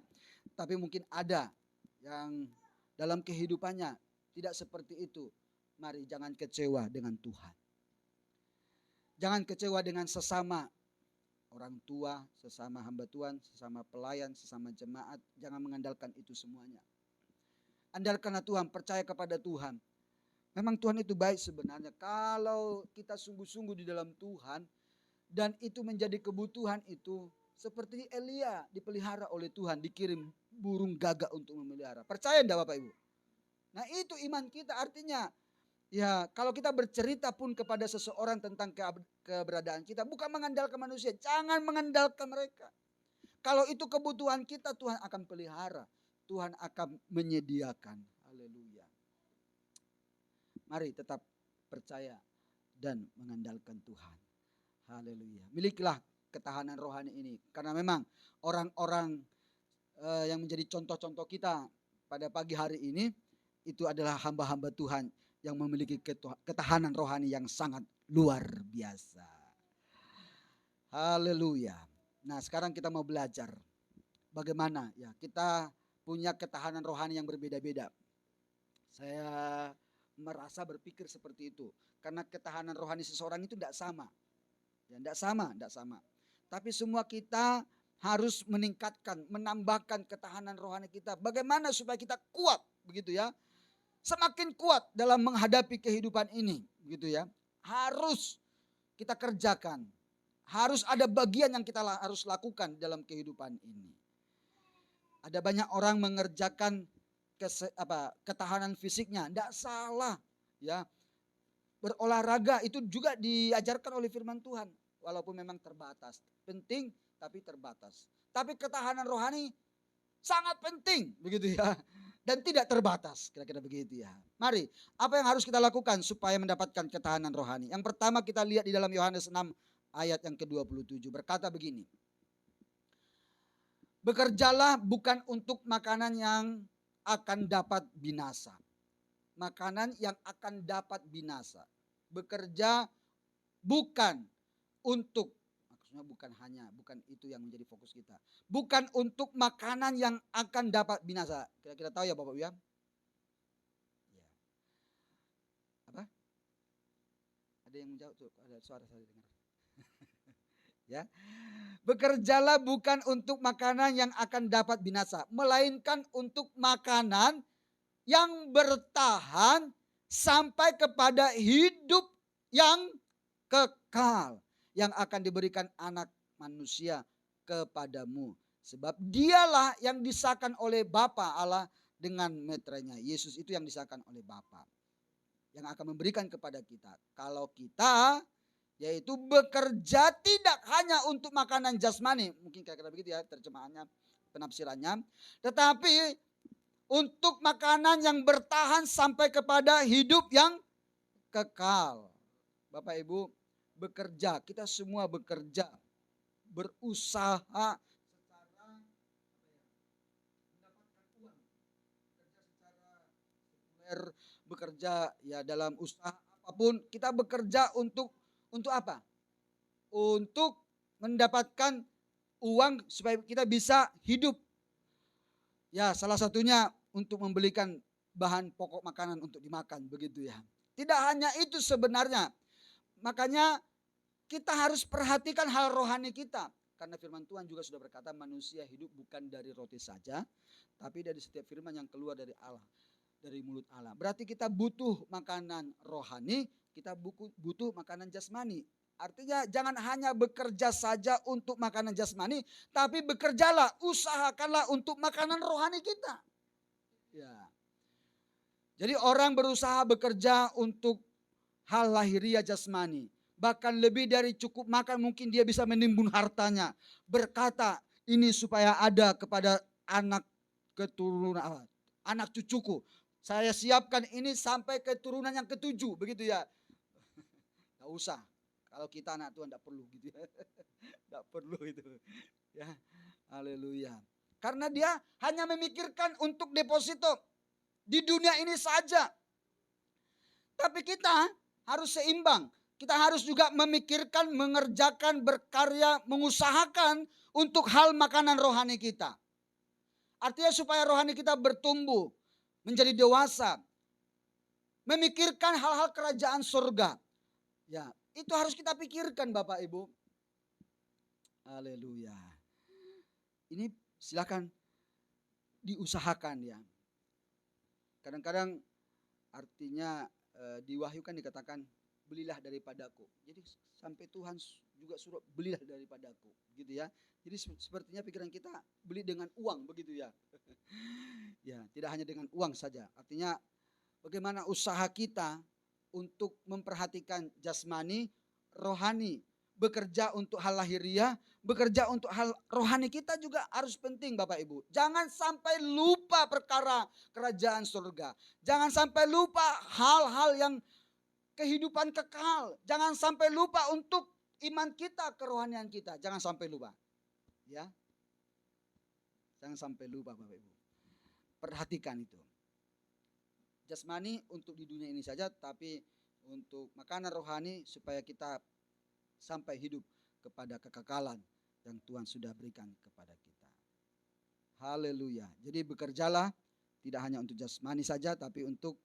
Tapi mungkin ada yang dalam kehidupannya tidak seperti itu. Mari jangan kecewa dengan Tuhan. Jangan kecewa dengan sesama orang tua, sesama hamba Tuhan, sesama pelayan, sesama jemaat. Jangan mengandalkan itu semuanya. Andalkanlah Tuhan, percaya kepada Tuhan. Memang Tuhan itu baik sebenarnya. Kalau kita sungguh-sungguh di dalam Tuhan dan itu menjadi kebutuhan itu, seperti Elia dipelihara oleh Tuhan, dikirim burung gagak untuk memelihara. Percaya enggak Bapak Ibu? Nah itu iman kita, artinya ya kalau kita bercerita pun kepada seseorang tentang keberadaan kita, bukan mengandalkan manusia, jangan mengandalkan mereka. Kalau itu kebutuhan kita, Tuhan akan pelihara, Tuhan akan menyediakan. Haleluya. Mari tetap percaya dan mengandalkan Tuhan. Haleluya. Milikilah ketahanan rohani ini. Karena memang orang-orang yang menjadi contoh-contoh kita pada pagi hari ini, itu adalah hamba-hamba Tuhan yang memiliki ketahanan rohani yang sangat luar biasa. Haleluya. Nah sekarang kita mau belajar bagaimana ya kita punya ketahanan rohani yang berbeda-beda. Saya merasa berpikir seperti itu. Karena ketahanan rohani seseorang itu tidak sama. Ya, tidak sama. Tapi semua kita harus meningkatkan, menambahkan ketahanan rohani kita. Bagaimana supaya kita kuat, begitu ya. Semakin kuat dalam menghadapi kehidupan ini, begitu ya. Harus kita kerjakan. Harus ada bagian yang kita harus lakukan dalam kehidupan ini. Ada banyak orang mengerjakan ketahanan fisiknya, tidak salah ya. Berolahraga itu juga diajarkan oleh firman Tuhan, walaupun memang terbatas. Penting tapi terbatas. Tapi ketahanan rohani sangat penting, begitu ya. Dan tidak terbatas, kira-kira begitu ya. Mari, apa yang harus kita lakukan supaya mendapatkan ketahanan rohani? Yang pertama kita lihat di dalam Yohanes 6 ayat yang ke-27 berkata begini. Bekerjalah bukan untuk makanan yang akan dapat binasa. Makanan yang akan dapat binasa. Bekerja bukan untuk, maksudnya bukan itu yang menjadi fokus kita. Bukan untuk makanan yang akan dapat binasa. Kira-kira tahu ya Bapak Ibu ya? Apa? Ada yang menjawab tuh, ada suara saya dengar. Ya. Bekerjalah bukan untuk makanan yang akan dapat binasa, melainkan untuk makanan yang bertahan sampai kepada hidup yang kekal yang akan diberikan anak manusia kepadamu. Sebab dialah yang disahkan oleh Bapa Allah dengan meterainya. Yesus itu yang disahkan oleh Bapa, yang akan memberikan kepada kita. Kalau kita yaitu bekerja tidak hanya untuk makanan jasmani, mungkin kira-kira begitu ya terjemahannya, penafsirannya, tetapi untuk makanan yang bertahan sampai kepada hidup yang kekal. Bapak Ibu, bekerja, kita semua bekerja, berusaha secara mendapatkan uang, bekerja secara sekuler, bekerja ya dalam usaha apapun, kita bekerja untuk apa? Untuk mendapatkan uang supaya kita bisa hidup. Ya, salah satunya untuk membelikan bahan pokok makanan untuk dimakan, begitu ya. Tidak hanya itu sebenarnya. Makanya kita harus perhatikan hal rohani kita. Karena firman Tuhan juga sudah berkata manusia hidup bukan dari roti saja, tapi dari setiap firman yang keluar dari Allah, dari mulut Allah. Berarti kita butuh makanan rohani, kita butuh makanan jasmani. Artinya jangan hanya bekerja saja untuk makanan jasmani, tapi bekerjalah, usahakanlah untuk makanan rohani kita. Ya. Jadi orang berusaha bekerja untuk hal lahiriah jasmani. Bahkan lebih dari cukup makan, mungkin dia bisa menimbun hartanya. Berkata, ini supaya ada kepada anak keturunan, anak cucuku. Saya siapkan ini sampai keturunan yang ketujuh, begitu ya. Gak usah. Kalau kita anak Tuhan tidak perlu gitu ya. Tidak perlu itu. Ya, haleluya. Karena dia hanya memikirkan untuk deposito di dunia ini saja. Tapi kita harus seimbang. Kita harus juga memikirkan, mengerjakan, berkarya, mengusahakan untuk hal makanan rohani kita. Artinya supaya rohani kita bertumbuh, menjadi dewasa. Memikirkan hal-hal kerajaan surga. Ya, itu harus kita pikirkan Bapak Ibu. Haleluya. Ini silakan diusahakan ya. Kadang-kadang artinya di Wahyu kan dikatakan belilah daripadaku. Jadi sampai Tuhan juga suruh belilah daripadaku, gitu ya. Jadi sepertinya pikiran kita beli dengan uang begitu ya. Ya, tidak hanya dengan uang saja. Artinya bagaimana usaha kita untuk memperhatikan jasmani, rohani, bekerja untuk hal lahiriah, bekerja untuk hal rohani kita juga harus penting Bapak Ibu. Jangan sampai lupa perkara kerajaan surga. Jangan sampai lupa hal-hal yang kehidupan kekal. Jangan sampai lupa untuk iman kita, kerohanian kita. Jangan sampai lupa. Ya. Jangan sampai lupa Bapak Ibu. Perhatikan itu. Jasmani untuk di dunia ini saja, tapi untuk makanan rohani supaya kita sampai hidup kepada kekekalan yang Tuhan sudah berikan kepada kita. Haleluya. Jadi bekerjalah tidak hanya untuk jasmani saja, tapi untuk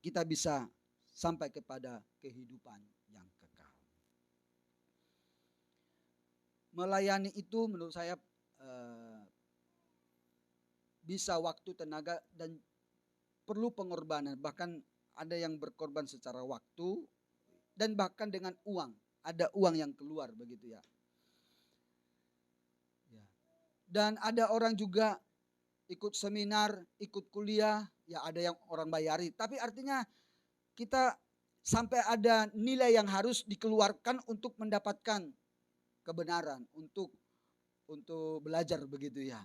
kita bisa sampai kepada kehidupan yang kekal. Melayani itu menurut saya bisa waktu, tenaga, dan perlu pengorbanan. Bahkan ada yang berkorban secara waktu dan bahkan dengan uang. Ada uang yang keluar begitu ya. Dan ada orang juga ikut seminar, ikut kuliah, ya ada yang orang bayari. Tapi artinya kita sampai ada nilai yang harus dikeluarkan untuk mendapatkan kebenaran, untuk belajar begitu ya.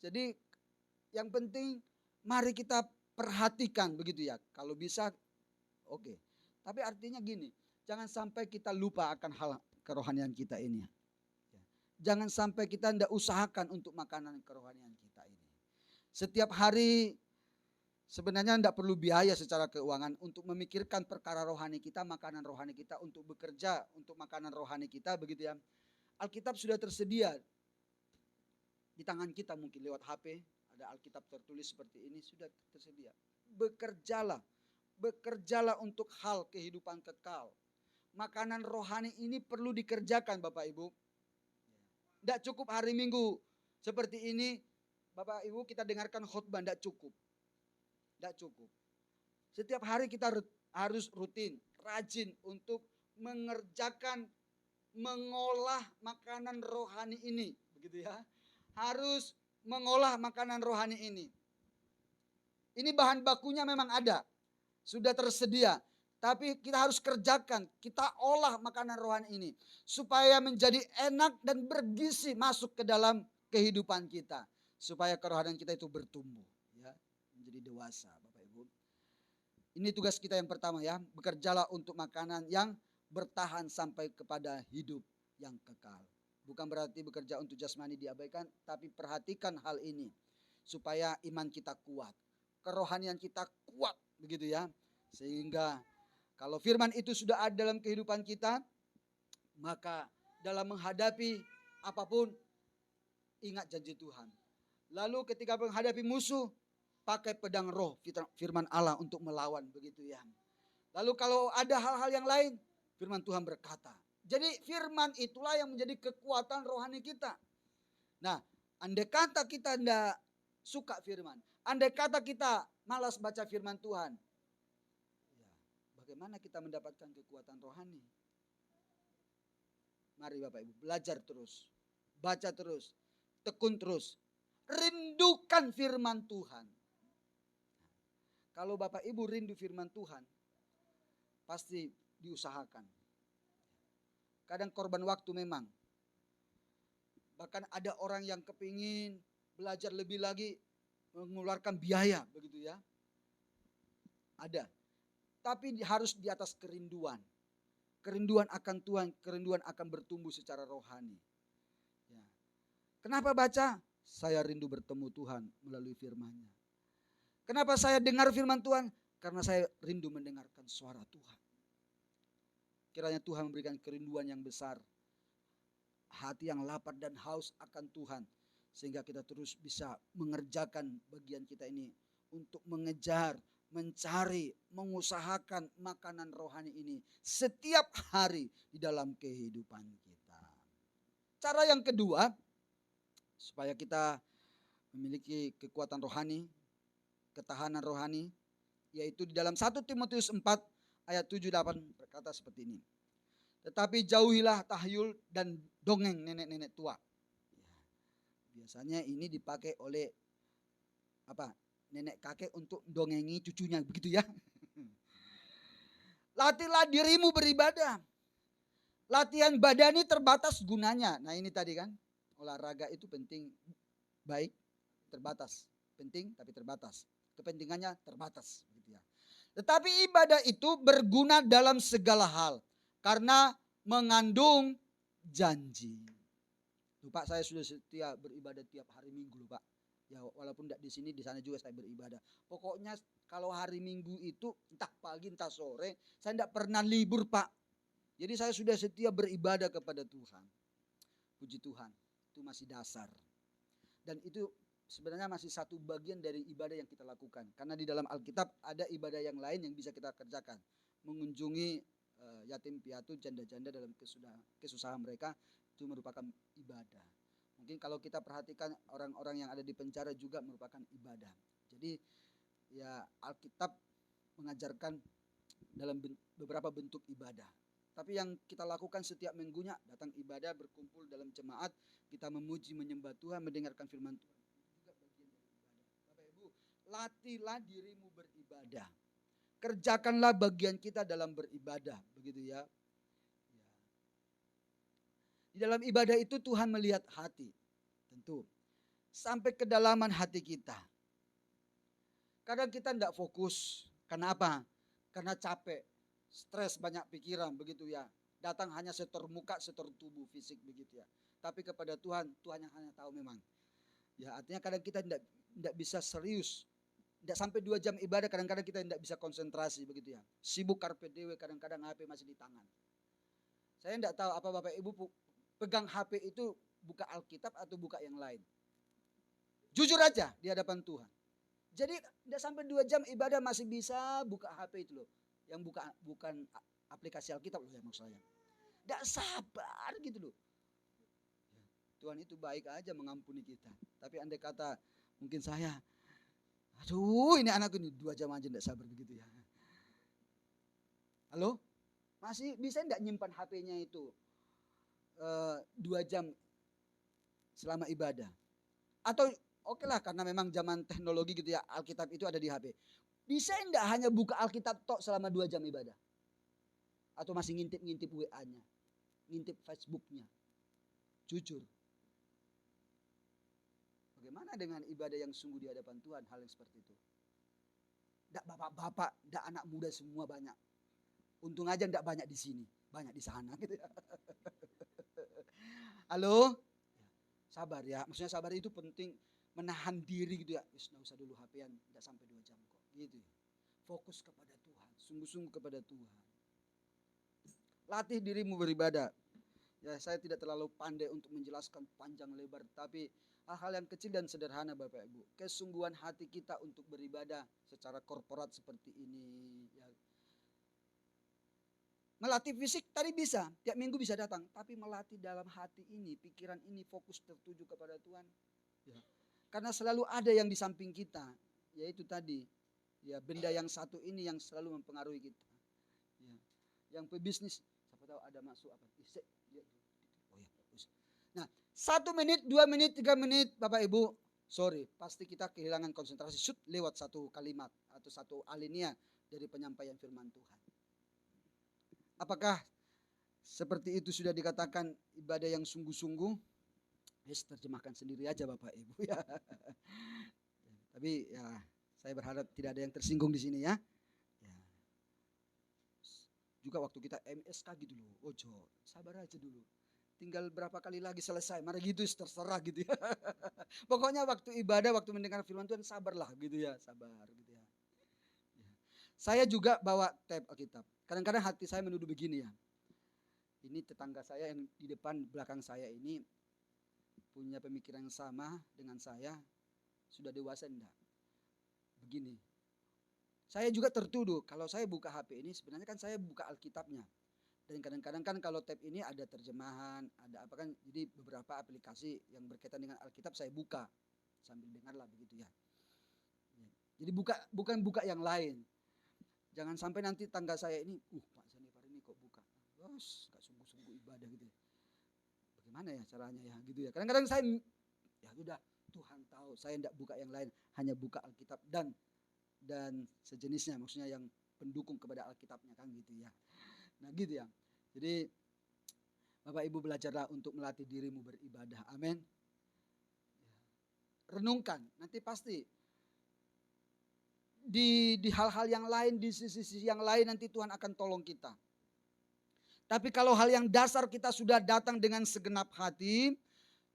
Jadi yang penting mari kita perhatikan begitu ya. Kalau bisa oke. Tapi artinya gini, jangan sampai kita lupa akan hal kerohanian kita ini. Jangan sampai kita tidak usahakan untuk makanan kerohanian kita ini. Setiap hari sebenarnya tidak perlu biaya secara keuangan untuk memikirkan perkara rohani kita, makanan rohani kita, untuk bekerja untuk makanan rohani kita begitu ya. Alkitab sudah tersedia di tangan kita, mungkin lewat HP ada Alkitab tertulis seperti ini, sudah tersedia. Bekerjalah untuk hal kehidupan kekal. Makanan rohani ini perlu dikerjakan Bapak Ibu. Tidak cukup hari Minggu seperti ini Bapak Ibu kita dengarkan khotbah, tidak cukup. Tidak cukup. Setiap hari kita harus rutin, rajin untuk mengerjakan, mengolah makanan rohani ini, begitu ya. Harus mengolah makanan rohani ini. Ini bahan bakunya memang ada, sudah tersedia. Tapi kita harus kerjakan, kita olah makanan rohani ini. Supaya menjadi enak dan bergizi masuk ke dalam kehidupan kita. Supaya kerohanian kita itu bertumbuh. Ya, menjadi dewasa Bapak Ibu. Ini tugas kita yang pertama ya. Bekerjalah untuk makanan yang bertahan sampai kepada hidup yang kekal. Bukan berarti bekerja untuk jasmani diabaikan. Tapi perhatikan hal ini. Supaya iman kita kuat. Kerohanian kita kuat. Begitu ya. Sehingga kalau firman itu sudah ada dalam kehidupan kita, maka dalam menghadapi apapun, ingat janji Tuhan. Lalu ketika menghadapi musuh, pakai pedang roh, firman Allah untuk melawan, begitu ya. Lalu kalau ada hal-hal yang lain, firman Tuhan berkata. Jadi firman itulah yang menjadi kekuatan rohani kita. Nah, andai kata kita tidak suka firman, andai kata kita malas baca firman Tuhan, bagaimana kita mendapatkan kekuatan rohani? Mari Bapak Ibu belajar terus. Baca terus. Tekun terus. Rindukan firman Tuhan. Kalau Bapak Ibu rindu firman Tuhan, pasti diusahakan. Kadang korban waktu memang. Bahkan ada orang yang kepingin belajar lebih lagi, mengeluarkan biaya, begitu ya. Ada. Tapi harus di atas kerinduan. Kerinduan akan Tuhan, kerinduan akan bertumbuh secara rohani. Ya. Kenapa baca? Saya rindu bertemu Tuhan melalui firman-Nya. Kenapa saya dengar firman Tuhan? Karena saya rindu mendengarkan suara Tuhan. Kiranya Tuhan memberikan kerinduan yang besar. Hati yang lapar dan haus akan Tuhan. Sehingga kita terus bisa mengerjakan bagian kita ini. Untuk mengejar, mencari, mengusahakan makanan rohani ini setiap hari di dalam kehidupan kita. Cara yang kedua, supaya kita memiliki kekuatan rohani, ketahanan rohani, yaitu di dalam 1 Timotius 4 ayat 7-8 berkata seperti ini. Tetapi jauhilah tahyul dan dongeng nenek-nenek tua. Biasanya ini dipakai oleh nenek kakek untuk dongengi cucunya, begitu ya. Latihlah dirimu beribadah. Latihan badani terbatas gunanya. Nah ini tadi kan, olahraga itu penting, baik, terbatas. Penting tapi terbatas. Kepentingannya terbatas, begitu ya. Tetapi ibadah itu berguna dalam segala hal. Karena mengandung janji. Lupa saya sudah setia beribadah tiap hari Minggu, Pak. Ya walaupun tidak di sini, di sana juga saya beribadah. Pokoknya kalau hari Minggu itu entah pagi entah sore, saya tidak pernah libur Pak. Jadi saya sudah setia beribadah kepada Tuhan. Puji Tuhan, itu masih dasar. Dan itu sebenarnya masih satu bagian dari ibadah yang kita lakukan. Karena di dalam Alkitab ada ibadah yang lain yang bisa kita kerjakan. Mengunjungi yatim piatu, janda-janda dalam kesusahan mereka, itu merupakan ibadah. Mungkin kalau kita perhatikan orang-orang yang ada di penjara juga merupakan ibadah. Jadi ya Alkitab mengajarkan dalam beberapa bentuk ibadah. Tapi yang kita lakukan setiap minggunya datang ibadah, berkumpul dalam jemaat, kita memuji, menyembah Tuhan, mendengarkan firman Tuhan. Itu juga bagian dari ibadah. Bapak Ibu, latihlah dirimu beribadah. Kerjakanlah bagian kita dalam beribadah, begitu ya. Di dalam ibadah itu Tuhan melihat hati, tentu. Sampai kedalaman hati kita. Kadang kita tidak fokus. Karena apa? Karena capek, stres, banyak pikiran, begitu ya. Datang hanya setor muka, setor tubuh, fisik, begitu ya. Tapi kepada Tuhan, Tuhan yang hanya tahu memang. Ya artinya kadang kita tidak bisa serius. Tidak sampai 2 jam ibadah, kadang-kadang kita tidak bisa konsentrasi, begitu ya. Sibuk karpe dewe, kadang-kadang HP masih di tangan. Saya tidak tahu apa Bapak Ibu pegang HP itu buka Alkitab atau buka yang lain. Jujur aja di hadapan Tuhan. Jadi tidak sampai 2 jam ibadah masih bisa buka HP itu loh. Yang bukan aplikasi Alkitab loh ya maksud saya. Tidak sabar gitu loh. Tuhan itu baik aja mengampuni kita. Tapi andai kata mungkin saya, aduh ini anakku ini 2 jam aja tidak sabar begitu ya. Halo? Masih bisa tidak nyimpan HP-nya itu 2 jam selama ibadah? Atau oke lah karena memang zaman teknologi gitu ya, Alkitab itu ada di HP. Bisa enggak hanya buka Alkitab tok selama 2 jam ibadah? Atau masih ngintip-ngintip WA-nya, ngintip Facebook-nya? Jujur. Bagaimana dengan ibadah yang sungguh di hadapan Tuhan, hal yang seperti itu? Enggak bapak-bapak, enggak anak muda semua banyak. Untung aja enggak banyak di sini, banyak di sana gitu ya. Halo? Sabar ya, maksudnya sabar itu penting, menahan diri gitu ya. Nggak usah dulu HP-an, enggak sampai 2 jam kok. Gitu. Fokus kepada Tuhan, sungguh-sungguh kepada Tuhan. Latih dirimu beribadah. Ya, saya tidak terlalu pandai untuk menjelaskan panjang lebar, tapi hal-hal yang kecil dan sederhana Bapak Ibu. Kesungguhan hati kita untuk beribadah secara korporat seperti ini. Ya. Melatih fisik tadi bisa, tiap minggu bisa datang. Tapi melatih dalam hati ini, pikiran ini fokus tertuju kepada Tuhan. Ya. Karena selalu ada yang di samping kita, yaitu tadi. Ya, benda yang satu ini yang selalu mempengaruhi kita. Ya. Yang pebisnis, siapa tahu ada masuk apa. Nah, 1 menit, 2 menit, 3 menit Bapak Ibu, sorry, pasti kita kehilangan konsentrasi lewat satu kalimat atau satu alinea dari penyampaian firman Tuhan. Apakah seperti itu sudah dikatakan ibadah yang sungguh-sungguh? Yes, terjemahkan sendiri aja Bapak Ibu ya. Tapi ya saya berharap tidak ada yang tersinggung di sini ya. Juga waktu kita MSK gitu loh, ojo, sabar aja dulu. Tinggal berapa kali lagi selesai, mari gitu terserah gitu ya. Pokoknya waktu ibadah, waktu mendengar firman Tuhan sabarlah gitu ya, sabar gitu ya. Saya juga bawa tab Alkitab. Kadang-kadang hati saya menuduh begini ya. Ini tetangga saya yang di depan belakang saya ini punya pemikiran yang sama dengan saya, sudah dewasa enggak? Begini. Saya juga tertuduh kalau saya buka HP ini sebenarnya kan saya buka Alkitabnya. Dan kadang-kadang kan kalau tab ini ada terjemahan, ada apa kan, jadi beberapa aplikasi yang berkaitan dengan Alkitab saya buka sambil dengarlah begitu ya. Jadi bukan buka yang lain. Jangan sampai nanti tangga saya ini, Pak Zanifar ini kok buka, bos, gak sungguh-sungguh ibadah gitu. Bagaimana ya caranya ya gitu ya. Kadang-kadang saya ya udah Tuhan tahu, saya tidak buka yang lain, hanya buka Alkitab dan sejenisnya, maksudnya yang pendukung kepada Alkitabnya kan gitu ya. Nah gitu ya. Jadi Bapak Ibu belajarlah untuk melatih dirimu beribadah. Amin. Renungkan. Nanti pasti di hal-hal yang lain, di sisi-sisi yang lain nanti Tuhan akan tolong kita. Tapi kalau hal yang dasar kita sudah datang dengan segenap hati,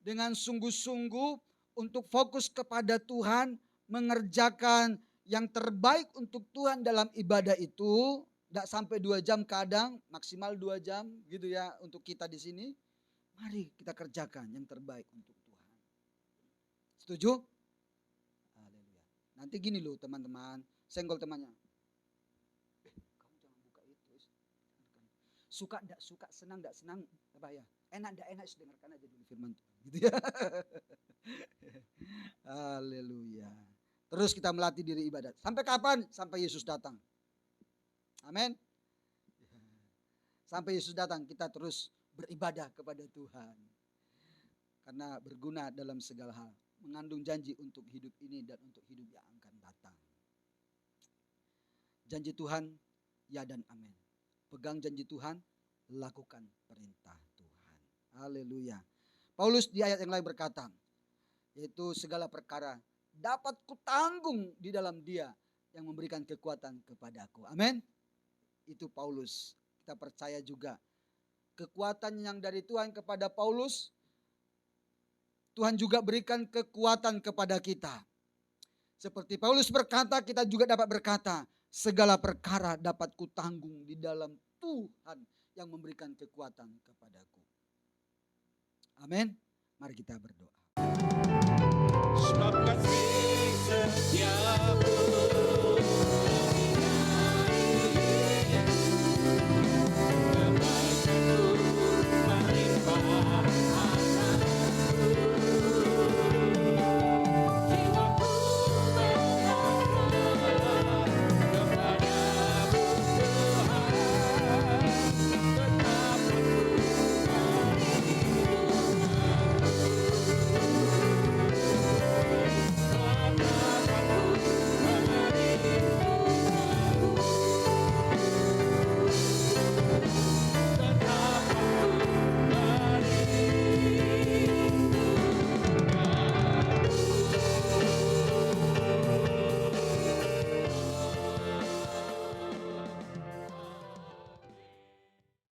dengan sungguh-sungguh untuk fokus kepada Tuhan, mengerjakan yang terbaik untuk Tuhan dalam ibadah itu. Tidak sampai 2 jam, kadang maksimal 2 jam gitu ya untuk kita di sini. Mari kita kerjakan yang terbaik untuk Tuhan. Setuju? Haleluya. Nanti gini loh teman-teman, senggol temannya. Kamu jangan buka itu. Suka tidak suka, senang tidak senang, apa ya? Enak tidak enak, dengarkan aja dulu firman Tuhan. Gitu ya. Haleluya. Terus kita melatih diri ibadat. Sampai kapan? Sampai Yesus datang. Amin. Sampai Yesus datang kita terus beribadah kepada Tuhan. Karena berguna dalam segala hal. Mengandung janji untuk hidup ini dan untuk hidup yang akan datang. Janji Tuhan, ya dan amin. Pegang janji Tuhan, lakukan perintah Tuhan. Haleluya. Paulus di ayat yang lain berkata, yaitu segala perkara dapat kutanggung di dalam Dia yang memberikan kekuatan kepadaku. Amin. Itu Paulus. Kita percaya juga kekuatan yang dari Tuhan kepada Paulus, Tuhan juga berikan kekuatan kepada kita. Seperti Paulus berkata, kita juga dapat berkata, segala perkara dapat kutanggung di dalam Tuhan yang memberikan kekuatan kepadaku. Amin. Mari kita berdoa. Sebab kasih setia